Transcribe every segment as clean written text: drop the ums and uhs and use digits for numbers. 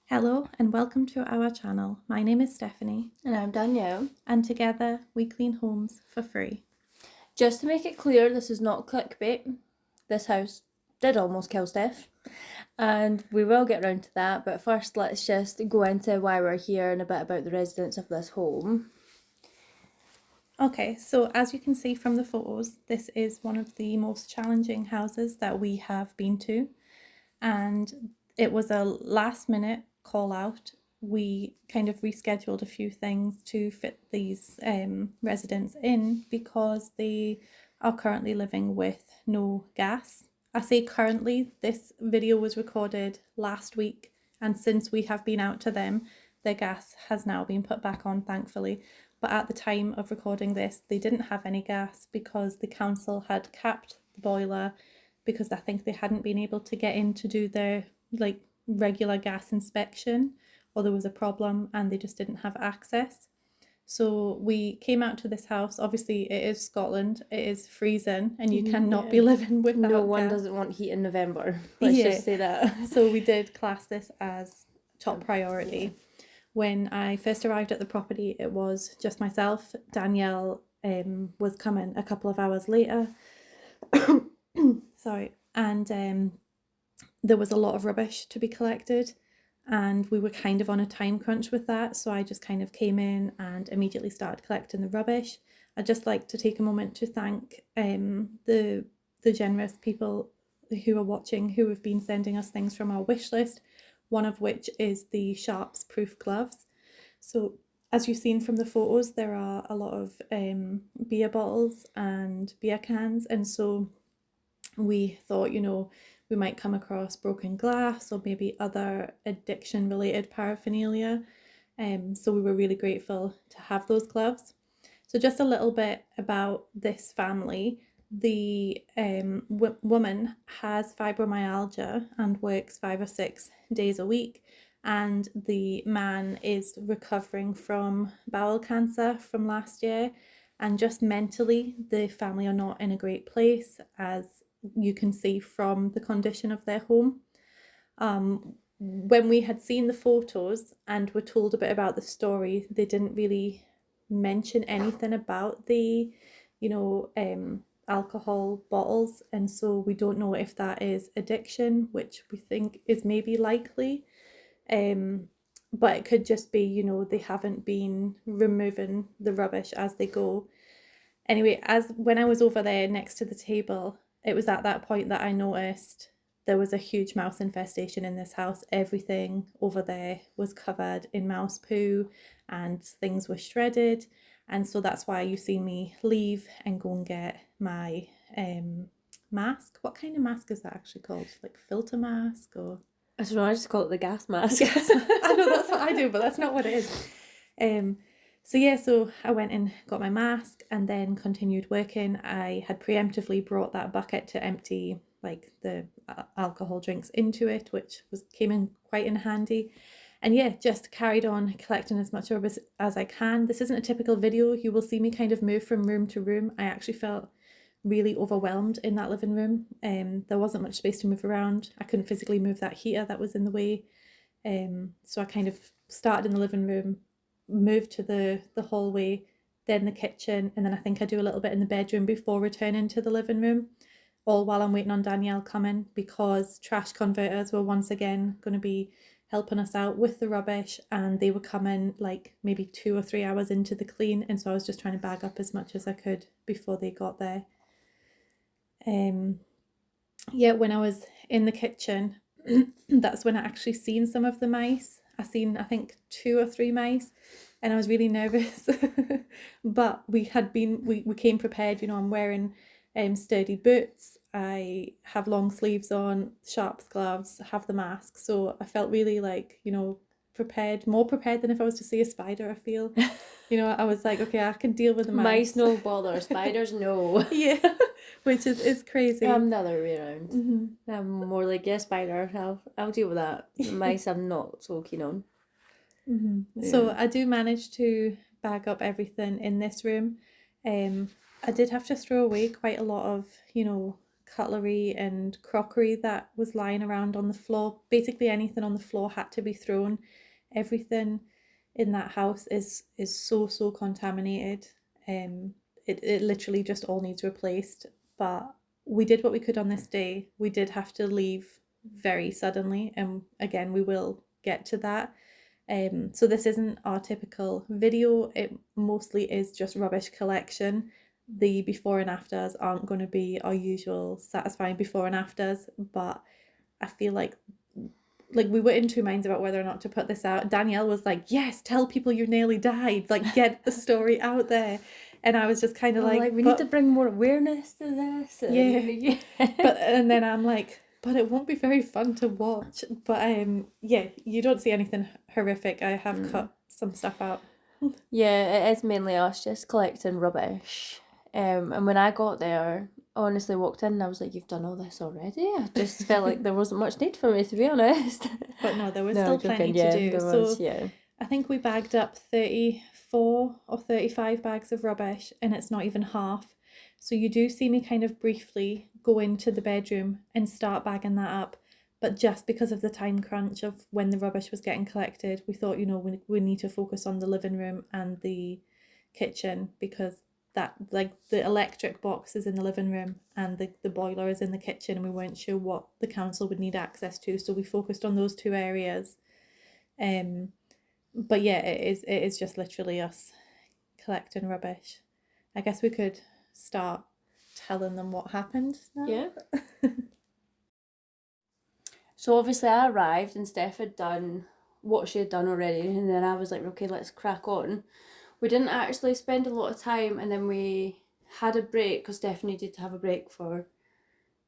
Hello and welcome to our channel. My name is Stephanie And I'm Danielle. and together we clean homes for free. Just to make it clear, this is not clickbait. This house did almost kill Steph, and we will get round to that, but first let's just go into why we're here and a bit about the residents of this home. Okay, so as you can see from the photos, this is one of the most challenging houses that we have been to, and it was a last minute call out. We kind of rescheduled a few things to fit these residents in because they are currently living with no gas. I say currently, this video was recorded last week, and since we have been out to them, their gas has now been put back on, thankfully. But at the time of recording this, they didn't have any gas because the council had capped the boiler because I think they hadn't been able to get in to do their regular gas inspection, or there was a problem and they just didn't have access. So we came out to this house. Obviously, it is Scotland. It is freezing, and you cannot be living without No one gas. doesn't want heat in November. Let's just say that. So we did class this as top priority. When I first arrived at the property, it was just myself. Danielle was coming a couple of hours later. Sorry. And there was a lot of rubbish to be collected, and we were kind of on a time crunch with that, so I just kind of came in and immediately started collecting the rubbish. I'd just like to take a moment to thank the generous people who are watching, who have been sending us things from our wish list, one of which is the sharps proof gloves. So as you've seen from the photos, there are a lot of beer bottles and beer cans, and so we thought, we might come across broken glass or maybe other addiction related paraphernalia. So we were really grateful to have those gloves. So just a little bit about this family. The woman has fibromyalgia and works 5 or 6 days a week, and the man is recovering from bowel cancer from last year. And just mentally, the family are not in a great place, as you can see from the condition of their home. When we had seen the photos and were told a bit about the story, they didn't really mention anything about the, alcohol bottles, and so we don't know if that is addiction, which we think is maybe likely. But it could just be, they haven't been removing the rubbish as they go. Anyway, as when I was over there next to the table, it was at that point that I noticed there was a huge mouse infestation in this house. Everything over there was covered in mouse poo and things were shredded. And so that's why you see me leave and go and get my mask. What kind of mask is that actually called? Like filter mask or? I don't know, I just call it the gas mask. Yes, I know that's what I do, but that's not what it is. So I went and got my mask and then continued working. I had preemptively brought that bucket to empty the alcohol drinks into it, which came in quite in handy. And just carried on collecting as much rubbish as I can. This isn't a typical video. You will see me kind of move from room to room. I actually felt really overwhelmed in that living room. There wasn't much space to move around. I couldn't physically move that heater that was in the way. So I kind of started in the living room, moved to the hallway, then the kitchen, and then I think I do a little bit in the bedroom before returning to the living room, all while I'm waiting on Danielle coming, because trash converters were once again going to be helping us out with the rubbish, and they were coming maybe 2 or 3 hours into the clean, and so I was just trying to bag up as much as I could before they got there. When I was in the kitchen, that's when I actually seen some of the mice. I think 2 or 3 mice, and I was really nervous. But we came prepared. I'm wearing sturdy boots. I have long sleeves on, sharps gloves, have the mask. So I felt really prepared, more prepared than if I was to see a spider, I feel. I was like, okay, I can deal with the mice. Mice no bother, spiders no. Yeah, which is crazy. I'm the other way around. Mm-hmm. I'm more like, yeah, spider, I'll deal with that. The mice I'm not so keen on. Mm-hmm. Yeah. So I do manage to bag up everything in this room. I did have to throw away quite a lot of, cutlery and crockery that was lying around on the floor. Basically anything on the floor had to be thrown. Everything in that house is so contaminated. It literally just all needs replaced. But we did what we could on this day. We did have to leave very suddenly, and again we will get to that. So this isn't our typical video. It mostly is just rubbish collection. The before and afters aren't going to be our usual satisfying before and afters, but I feel like we were in two minds about whether or not to put this out. Danielle was like, yes, tell people you nearly died, like get the story out there. And I was just kind of like, we need to bring more awareness to this. Yeah. And then I'm like, but it won't be very fun to watch. But yeah, you don't see anything horrific. I have cut some stuff out. Yeah, it is mainly us just collecting rubbish. And when I got there, I honestly walked in and I was like, you've done all this already? I just felt like there wasn't much need for me, to be honest. But no, there was No, still plenty joking, to do. there So was, yeah. I think we bagged up 34 or 35 bags of rubbish, and it's not even half. So you do see me kind of briefly go into the bedroom and start bagging that up. But just because of the time crunch of when the rubbish was getting collected, we thought, we need to focus on the living room and the kitchen, because that, like, the electric box is in the living room and the boiler is in the kitchen, and we weren't sure what the council would need access to. So we focused on those two areas. But yeah, it is just literally us collecting rubbish. I guess we could start telling them what happened now. Yeah. So obviously I arrived and Steph had done what she had done already, and then I was like, okay, let's crack on. We didn't actually spend a lot of time, and then we had a break because Steph needed to have a break for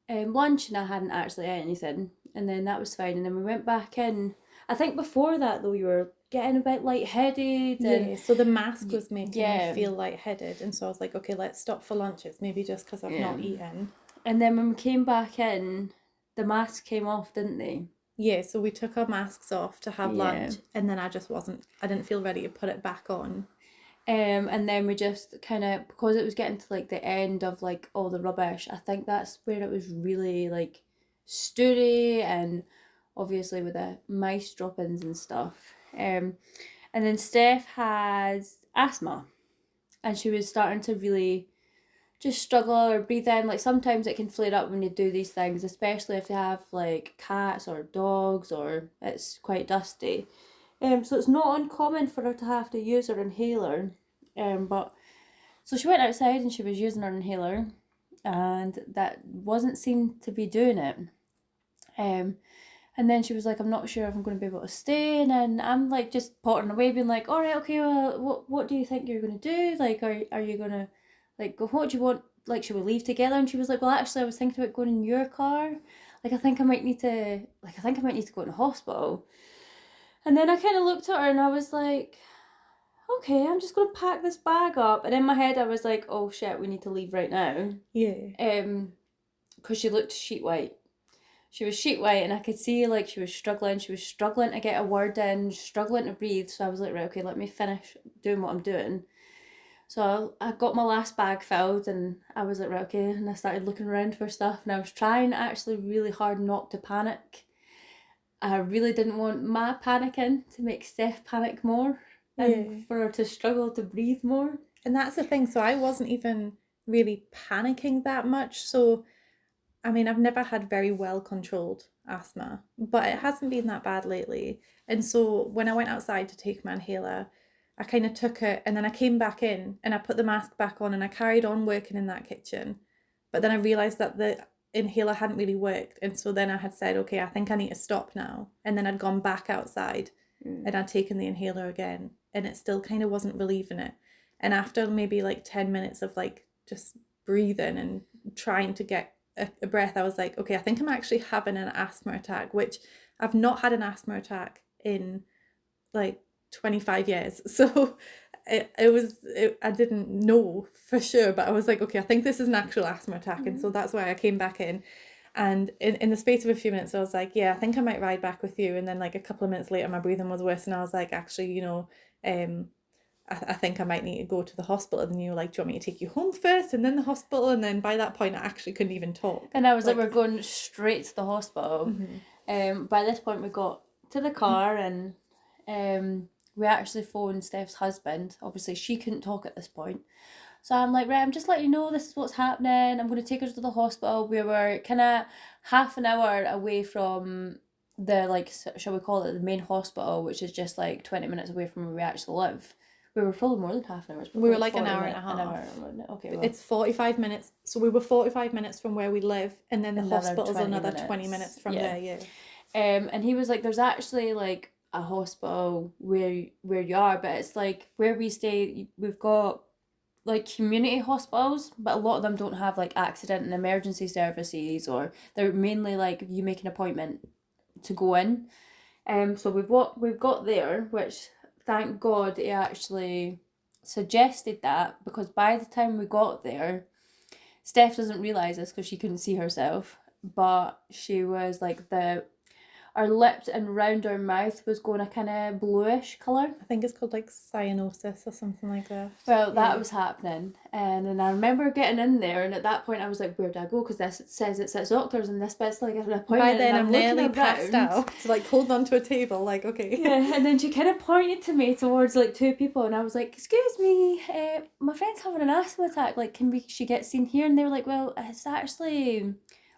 lunch, and I hadn't actually ate anything, and then that was fine. And then we went back in. I think before that though, you were getting a bit lightheaded. Yeah, so the mask was making yeah. me feel lightheaded, and so I was like, okay, let's stop for lunch. It's maybe just because I've not eaten. And then when we came back in, the masks came off, didn't they? Yeah, so we took our masks off to have lunch, and then I didn't feel ready to put it back on. And then we just kind of, because it was getting to like the end of like all the rubbish, I think that's where it was really like sturdy, and obviously with the mice droppings and stuff. And then Steph has asthma, and she was starting to really just struggle or breathe in. Like sometimes it can flare up when you do these things, especially if you have like cats or dogs or it's quite dusty. So it's not uncommon for her to have to use her inhaler. But so she went outside and she was using her inhaler, and that wasn't seem to be doing it. And then she was like, I'm not sure if I'm going to be able to stay. And then I'm like just pottering away, being like, all right, okay, well, what do you think you're going to do? Like, are you going to, like, what do you want? Like, should we leave together? And she was like, well, actually, I was thinking about going in your car. Like, I think I might need to go in the hospital. And then I kind of looked at her and I was like, okay, I'm just going to pack this bag up. And in my head, I was like, oh shit, we need to leave right now. Yeah. Because she looked sheet white. She was sheet white, and I could see like she was struggling. She was struggling to get a word in, struggling to breathe. So I was like, right, okay, let me finish doing what I'm doing. So I got my last bag filled, and I was like, right, okay, and I started looking around for stuff, and I was trying actually really hard not to panic. I really didn't want my panicking to make Steph panic more, and for her to struggle to breathe more. And that's the thing. So I wasn't even really panicking that much. So I mean, I've never had very well controlled asthma, but it hasn't been that bad lately. And so when I went outside to take my inhaler, I kind of took it, and then I came back in and I put the mask back on, and I carried on working in that kitchen. But then I realised that the inhaler hadn't really worked. And so then I had said, okay, I think I need to stop now. And then I'd gone back outside and I'd taken the inhaler again, and it still kind of wasn't relieving it. And after maybe like 10 minutes of like just breathing and trying to get a breath, I was like, okay, I think I'm actually having an asthma attack, which I've not had an asthma attack in like 25 years. So I didn't know for sure, but I was like, okay, I think this is an actual asthma attack. And so that's why I came back in. And in the space of a few minutes, I was like, yeah, I think I might ride back with you. And then like a couple of minutes later, my breathing was worse. And I was like, actually, I think I might need to go to the hospital. And then you were like, do you want me to take you home first and then the hospital? And then by that point, I actually couldn't even talk. And I was like we're going straight to the hospital. By this point, we got to the car and we actually phoned Steph's husband. Obviously, she couldn't talk at this point. So I'm like, right, I'm just letting you know this is what's happening. I'm going to take her to the hospital. We were kind of half an hour away from the, like, shall we call it the main hospital, which is just like 20 minutes away from where we actually live. We were probably more than half an hour. We were like an hour and a half. Okay, well. It's 45 minutes. So we were 45 minutes from where we live, and then the hospital's another 20 minutes from there, yeah. And he was like, there's actually like a hospital where you are, but it's like where we stay, we've got like community hospitals, but a lot of them don't have like accident and emergency services, or they're mainly like you make an appointment to go in. So we've got there, which thank God he actually suggested that, because by the time we got there, Steph doesn't realise this because she couldn't see herself, but she was like our lips and round our mouth was going a kind of bluish colour. I think it's called like cyanosis or something like that. Well, that was happening. And then I remember getting in there, and at that point I was like, where do I go? Because this says it's doctors and this bit's like an appointment. By then I'm nearly passed out. So like holding onto a table, like, okay. Yeah, and then she kind of pointed to me towards like two people, and I was like, excuse me, my friend's having an asthma attack. Like, she get seen here? And they were like, well, it's actually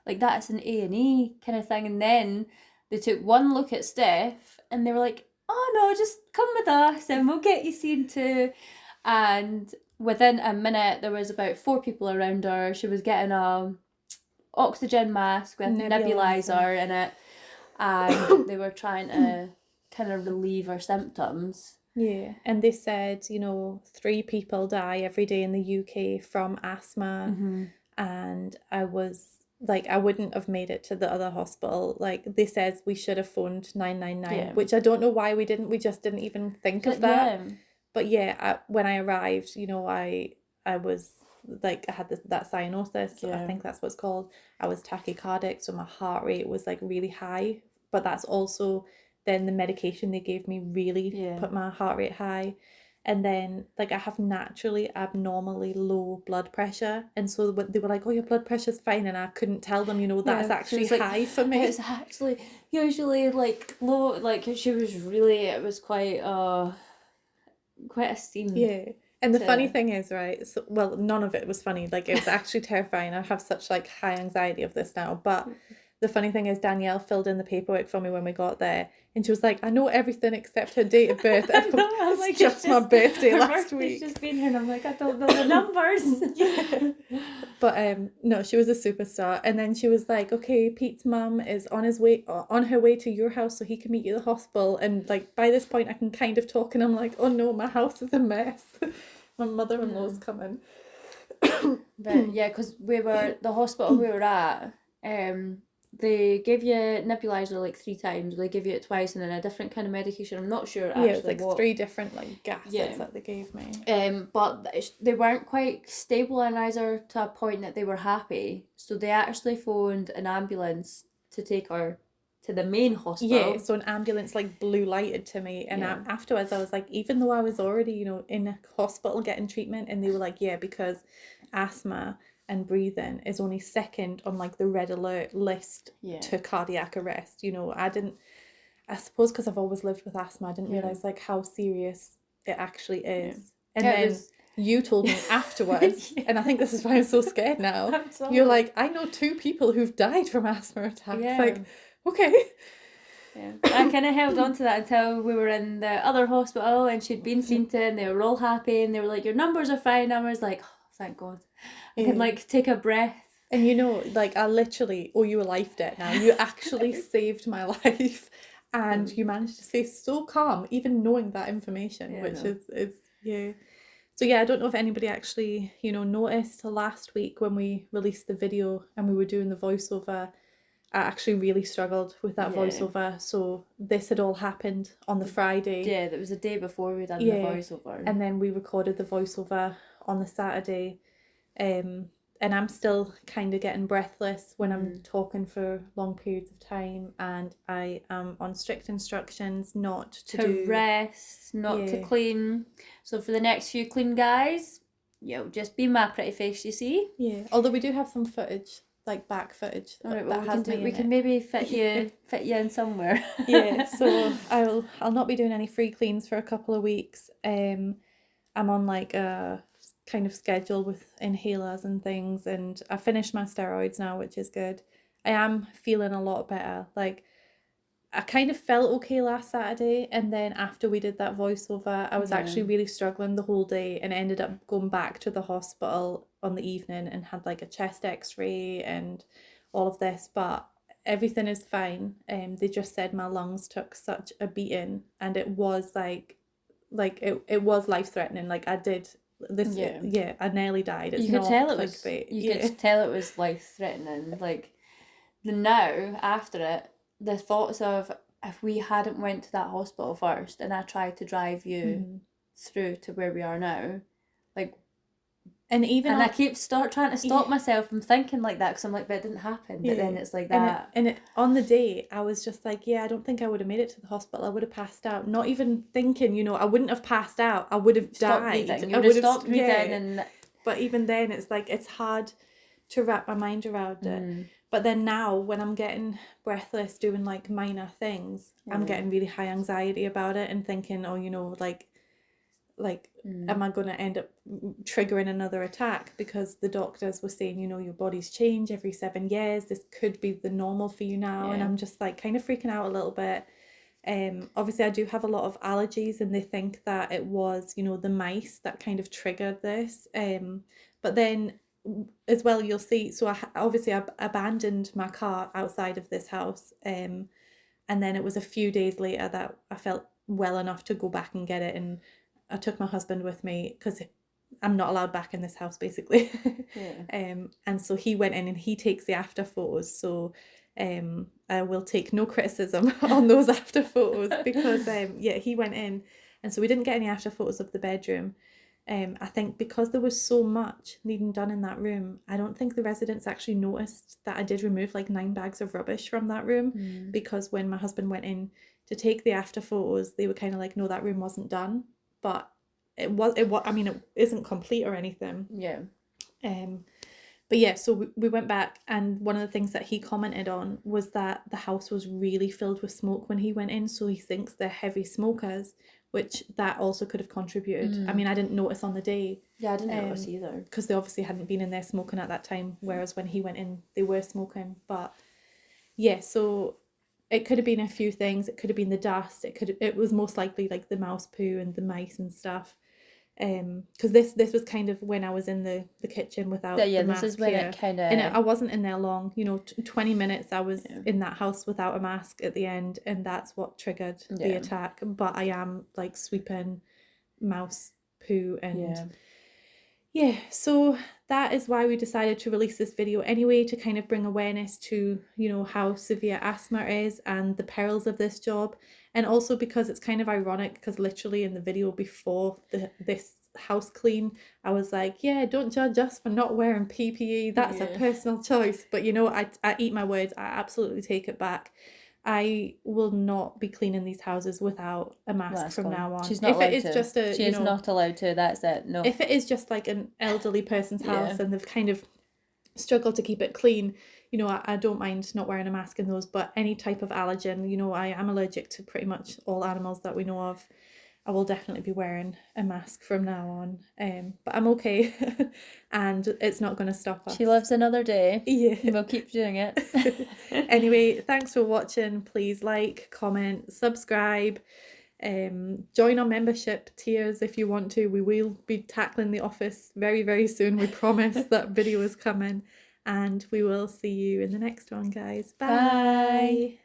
like that's an A&E kind of thing. And then they took one look at Steph and they were like, oh no, just come with us and we'll get you seen too. And within a minute, there was about 4 people around her. She was getting a oxygen mask with nebulizer in it. And they were trying to kind of relieve her symptoms. Yeah, and they said, 3 people die every day in the UK from asthma. And I was like, I wouldn't have made it to the other hospital. Like, they says we should have phoned 999, which I don't know why we didn't. We just didn't even think of that. But yeah, when I arrived, I was like, I had that cyanosis. I think that's what it's called. I was tachycardic, so my heart rate was like really high. But that's also then the medication they gave me really put my heart rate high. And then, like, I have naturally abnormally low blood pressure. And so they were like, oh, your blood pressure's fine. And I couldn't tell them, that's actually high for me. It's actually usually, like, low. Like, she was really, it was quite esteemed. Yeah. And the funny thing is, right, so, well, none of it was funny. Like, it was actually terrifying. I have such, like, high anxiety of this now. But the funny thing is, Danielle filled in the paperwork for me when we got there. And she was like, I know everything except her date of birth. I know, it's like, just my birthday last week. Just been here, and I'm like, I don't know the numbers. But no, she was a superstar. And then she was like, okay, Pete's mum is on her way to your house so he can meet you at the hospital. And like by this point, I can kind of talk, and I'm like, oh no, my house is a mess. My mother-in-law's coming. But yeah, because the hospital we were at, they give you nebulizer like 3 times. They give you it twice, and then a different kind of medication. I'm not sure actually. Yeah, it's like 3 different like gases that they gave me. But they weren't quite stable in either to a point that they were happy. So they actually phoned an ambulance to take her to the main hospital. Yeah, so an ambulance like blue lighted to me, and afterwards I was like, even though I was already in a hospital getting treatment, and they were like, yeah, because asthma and breathing is only second on like the red alert list to cardiac arrest. I suppose because I've always lived with asthma, I didn't realise like how serious it actually is. And then you told me afterwards, and I think this is why I'm so scared now. You're like, I know 2 people who've died from asthma attacks. Like, okay. Yeah, I kind of held on to that until we were in the other hospital and she'd been seen to, and they were all happy, and they were like, your numbers are fine. I was like, oh, thank God. I can like take a breath. And like I literally owe you a life debt now. You actually saved my life, and you managed to stay so calm even knowing that information, which is So yeah, I don't know if anybody actually, noticed last week when we released the video and we were doing the voiceover. I actually really struggled with that voiceover. So this had all happened on the Friday. Yeah, that was the day before we'd done the voiceover. And then we recorded the voiceover on the Saturday. and I'm still kind of getting breathless when I'm talking for long periods of time, and I am on strict instructions not to rest, not to clean. So for the next few clean guys, you'll just be my pretty face, you see. Yeah, although we do have some footage, like back footage. All right, well, we can maybe fit you in somewhere. Yeah, so I'll not be doing any free cleans for a couple of weeks. I'm on like a kind of schedule with inhalers and things, and I finished my steroids now, which is good. I am feeling a lot better. Like, I kind of felt okay last Saturday, and then after we did that voiceover, I was actually really struggling the whole day, and ended up going back to the hospital on the evening and had like a chest x-ray and all of this, but everything is fine. They just said my lungs took such a beating, and it was like it was life-threatening. Like, I did this, I nearly died. It's you could not tell it clickbait. was, you could tell it was life-threatening. Like, now, after it, the thoughts of, if we hadn't went to that hospital first and I tried to drive you through to where we are now, like, and I keep trying to stop myself from thinking like that, because I'm like, but it didn't happen. But then it's like that. And on the day, I was just like, I don't think I would have made it to the hospital. I would have passed out. Not even thinking, I wouldn't have passed out. I would have died. You would have stopped breathing. And but even then, it's like, it's hard to wrap my mind around it. But then now, when I'm getting breathless doing like minor things, I'm getting really high anxiety about it and thinking, oh, am I going to end up triggering another attack? Because the doctors were saying, your bodies change every 7 years. This could be the normal for you now. And I'm just like kind of freaking out a little bit. Obviously I do have a lot of allergies, and they think that it was, the mice that kind of triggered this. But then as well, you'll see, so I abandoned my car outside of this house, and then it was a few days later that I felt well enough to go back and get it, and I took my husband with me because I'm not allowed back in this house, basically. And so he went in and he takes the after photos, so I will take no criticism on those after photos, because he went in, and so we didn't get any after photos of the bedroom. I think because there was so much needing done in that room, I don't think the residents actually noticed that I did remove like 9 bags of rubbish from that room, because when my husband went in to take the after photos, they were kind of like, no, that room wasn't done. But it isn't complete or anything. But so we went back, and one of the things that he commented on was that the house was really filled with smoke when he went in, so he thinks they're heavy smokers, which that also could have contributed. I mean, I didn't notice on the day. I didn't notice either. Because they obviously hadn't been in there smoking at that time, whereas when he went in, they were smoking. But so it could have been a few things. It could have been the dust. It was most likely like the mouse poo and the mice and stuff. Because this was kind of when I was in the kitchen without the mask. This is when it kind of, and I wasn't in there long, 20 minutes I was in that house without a mask at the end, and that's what triggered the attack. But I am like sweeping mouse poo, and so that is why we decided to release this video anyway, to kind of bring awareness to how severe asthma is and the perils of this job. And also because it's kind of ironic, because literally in the video before this house clean, I was like, don't judge us for not wearing PPE, that's a personal choice. But I eat my words. I absolutely take it back. I will not be cleaning these houses without a mask from now on. She's not allowed to. She is not allowed to. That's it. No. If it is just like an elderly person's house and they've kind of struggled to keep it clean, I don't mind not wearing a mask in those. But any type of allergen, I am allergic to pretty much all animals that we know of. I will definitely be wearing a mask from now on. But I'm okay, and it's not going to stop us. She lives another day. Yeah. We'll keep doing it. Anyway, thanks for watching. Please like, comment, subscribe. Join our membership tiers if you want to. We will be tackling The Office very, very soon. We promise that video is coming. And we will see you in the next one, guys. Bye.